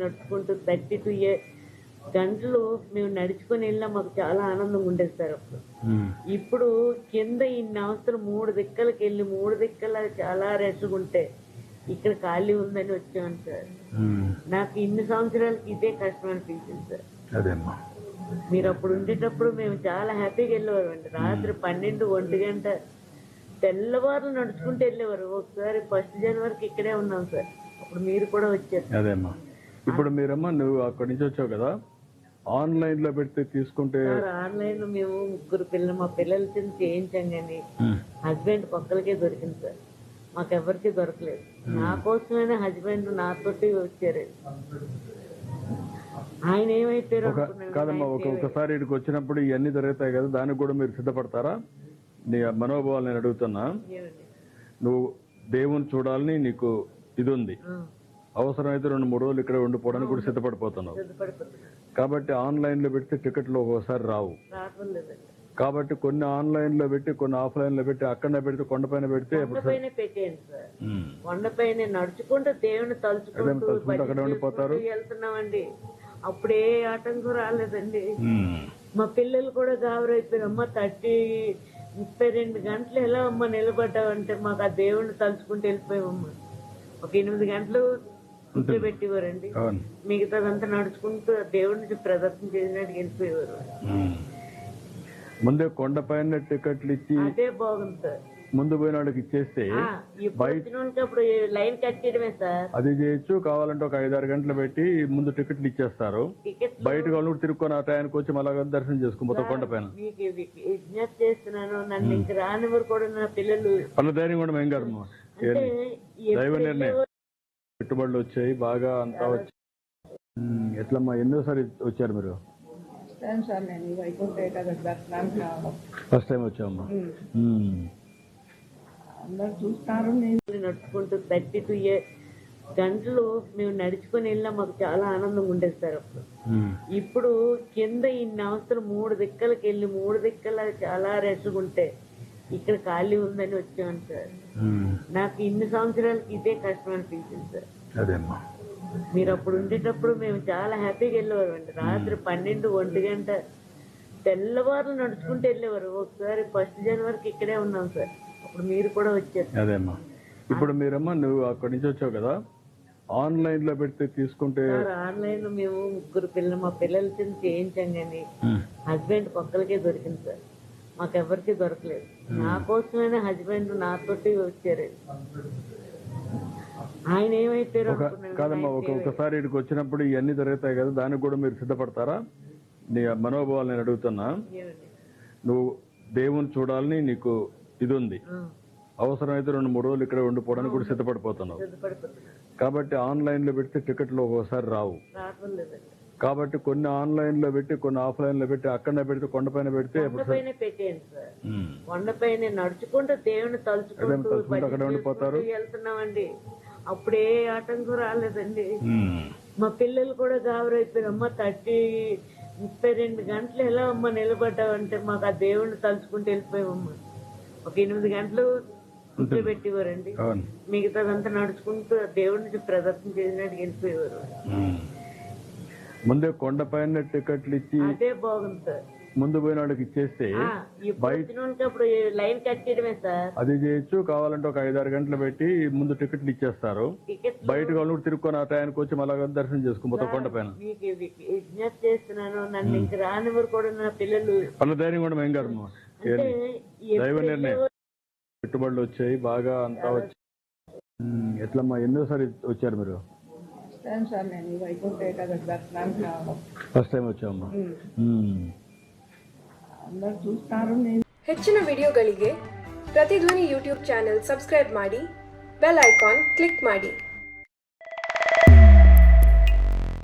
నడుచుకుంటూ 32 గంటలు మేము నడుచుకొని వెళ్ళినా మాకు చాలా ఆనందంగా ఉండేది సార్ అప్పుడు. ఇప్పుడు కింద ఇన్ని అవసరం 3 దిక్కలకి వెళ్ళి 3 దిక్కల చాలా రెస్ట్గా ఉంటే ఇక్కడ ఖాళీ ఉందని వచ్చాను సార్. నాకు ఇన్ని సంవత్సరాలకి ఇదే కష్టం అనిపించింది సార్. మీరు అప్పుడు ఉండేటప్పుడు మేము చాలా హ్యాపీగా వెళ్ళేవారు అండి. రాత్రి 12, 1 గంట తెల్లవారులు నడుచుకుంటూ వెళ్ళేవారు. ఒకసారి 1 జనవరికి ఇక్కడే ఉన్నాం సార్. అప్పుడు మీరు కూడా వచ్చారు. అదేమ్మా, ఇప్పుడు మీరమ్మా నువ్వు అక్కడి నుంచి వచ్చావు కదా, ఆన్లైన్ లో పెడితే తీసుకుంటే ఆన్లైన్ లో మేము 3 పిల్లలు మా పిల్లల చిన్న చేయించాం కానీ హస్బెండ్ ఒక్కరికే దొరికింది సార్. మాకెవరికి దొరకలేదు. నా కోసమైనా హస్బెండ్ నాతోటి వచ్చారు. ఆయన ఏమైపోయారు కాదమ్మా, ఒకసారి ఇక్కడికి వచ్చినప్పుడు ఇవన్నీ జరుగుతాయి కదా, దానికి కూడా మీరు సిద్ధపడతారా? నీ మనోభావాలు నేను అడుగుతున్నా. నువ్వు దేవుని చూడాలని నీకు ఇది ఉంది, అవసరమైతే 2-3 రోజులు ఇక్కడ ఉండిపోవడానికి కూడా సిద్ధపడిపోతున్నావు. కాబట్టి ఆన్లైన్ లో పెడితే టికెట్లు ఒక్కోసారి రావు. కాబట్టి కొన్ని ఆన్లైన్ లో పెట్టి కొన్ని ఆఫ్లైన్ లో పెట్టి అక్కడ పెడితే కొండపైన పెడితే కొండపైన నడుచుకుంటూ దేవుని తలుచుకుంటూ అక్కడ ఉండిపోతారు. వెళ్తున్నామండి. అప్పుడే ఆటంకం రాలేదండి. మా పిల్లలు కూడా గాబరైపోయారు. అమ్మ 32 గంటలు ఎలా అమ్మ నిలబడ్డావంటే మాకు ఆ దేవుడిని తలుచుకుంటూ వెళ్ళిపోయామమ్మా. ఒక 8 గంటలు పెట్టేవారండి. మిగతాదంతా నడుచుకుంటూ దేవుడిని ప్రదర్శన చేసినట్టు వెళ్ళిపోయేవారు. ముందే కొండపైన టికెట్లు ఇచ్చి అదే బాగుంది సార్. ముందు పోయిన వాళ్ళకి ఇచ్చేస్తే అప్పుడు లైన్ కట్ చేయడమే సార్. అది చేయొచ్చు. కావాలంటే ఒక 5-6 గంటలు పెట్టి ముందు టికెట్లు ఇచ్చేస్తారు. బయట వాళ్ళు తిరుక్కొని ఆ టైంకి వచ్చి మళ్ళా దర్శనం చేసుకో కొండపైన. విజ్ఞప్తి చేస్తున్నాను, నన్ను ఇంక రానివారు కూడా నా పిల్లలు పనుల ధైర్యం కూడా ఏం కాదు. దైవ నిర్ణయం. పెట్టుబడులు వచ్చాయి బాగా, అంతా వచ్చాయి. ఎట్లమ్మా, ఎన్నోసారి వచ్చారు మీరు? ఫస్ట్ టైం వచ్చామమ్మా. నడుచుకుంటూ 32 గంటలు మేము నడుచుకొని వెళ్ళినా మాకు చాలా ఆనందంగా ఉండేది సార్ అప్పుడు. ఇప్పుడు కింద ఇన్ని అవసరం 3 దిక్కలకి వెళ్ళి 3 దిక్కల చాలా రెస్ట్గా ఉంటే ఇక్కడ ఖాళీ ఉందని వచ్చాను సార్. నాకు ఇన్ని సంవత్సరాలకి ఇదే కష్టం అనిపించింది సార్. మీరు అప్పుడు ఉండేటప్పుడు మేము చాలా హ్యాపీగా వెళ్ళేవారు అండి. రాత్రి 12, 1 గంట తెల్లవారులు నడుచుకుంటూ వెళ్ళేవారు. ఒకసారి 1 జనవరికి ఇక్కడే ఉన్నాం సార్. అప్పుడు మీరు కూడా వచ్చారు. అదేమ్మా, ఇప్పుడు మీరమ్మా నువ్వు అక్కడి నుంచి వచ్చావు కదా, ఆన్లైన్ లో పెడితే తీసుకుంటే ఆన్లైన్ లో మేము 3 పిల్లలు మా పిల్లల చిన్న చేయించాం కానీ హస్బెండ్ ఒక్కరికే దొరికింది సార్. మాకెవరికి దొరకలేదు. నా కోసమైనా హస్బెండ్ నాతోటి వచ్చారు. ఆయన ఏమైపోయారు కాదమ్మా, ఒకసారి ఇక్కడికి వచ్చినప్పుడు ఇవన్నీ జరుగుతాయి కదా, దానికి కూడా మీరు సిద్ధపడతారా? నీ మనోభావాలు నేను అడుగుతున్నా. నువ్వు దేవుని చూడాలని నీకు ఇది ఉంది, అవసరమైతే 2-3 రోజులు ఇక్కడ ఉండిపోవడానికి కూడా సిద్ధపడిపోతున్నావు. కాబట్టి ఆన్లైన్ లో పెడితే టికెట్లు ఒక్కోసారి రావు. కాబట్టి కొన్ని ఆన్లైన్ లో పెట్టి కొన్ని ఆఫ్లైన్ లో పెట్టి అక్కడ పెడితే కొండపైన పెడితే కొండపైన నడుచుకుంటూ దేవుని తలుచుకుంటూ అక్కడ ఉండిపోతారు. వెళ్తున్నామండి. అప్పుడే ఆటంకం రాలేదండి. మా పిల్లలు కూడా గాబరైపోయారు. అమ్మ 32 గంటలు ఎలా అమ్మ నిలబడ్డావంటే మాకు ఆ దేవుడిని తలుచుకుంటూ వెళ్ళిపోయామమ్మా. ఒక 8 గంటలు పెట్టేవారండి. మిగతాదంతా నడుచుకుంటూ దేవుడిని ప్రదర్శన చేసినట్టు వెళ్ళిపోయేవారు. ముందే కొండపైన టికెట్లు ఇచ్చి అదే బాగుంది సార్. ముందు పోయిన వాళ్ళకి ఇచ్చేస్తే అప్పుడు లైన్ కట్ చేయడమే సార్. అది చేయొచ్చు. కావాలంటే ఒక 5-6 గంటలు పెట్టి ముందు టికెట్లు ఇచ్చేస్తారు. బయట వాళ్ళు తిరుక్కొని ఆ టైంకి వచ్చి మళ్ళా దర్శనం చేసుకో కొండపైన. విజ్ఞప్తి చేస్తున్నాను, నన్ను ఇంక రానివారు కూడా నా పిల్లలు పనుల ధైర్యం కూడా ఏం కాదు. దైవ నిర్ణయం. పెట్టుబడులు వచ్చాయి బాగా, అంతా వచ్చాయి. ఎట్లమ్మా, ఎన్నోసారి వచ్చారు మీరు? ఫస్ట్ టైం వచ్చామమ్మా. ಹೆಚ್ಚಿನ ವಿಡಿಯೋಗಳಿಗೆ ಪ್ರತಿಧ್ವನಿ ಯೂಟ್ಯೂಬ್ ಚಾನೆಲ್ ಸಬ್ಸ್ಕ್ರೈಬ್ ಮಾಡಿ, ಬೆಲ್ ಐಕಾನ್ ಕ್ಲಿಕ್ ಮಾಡಿ.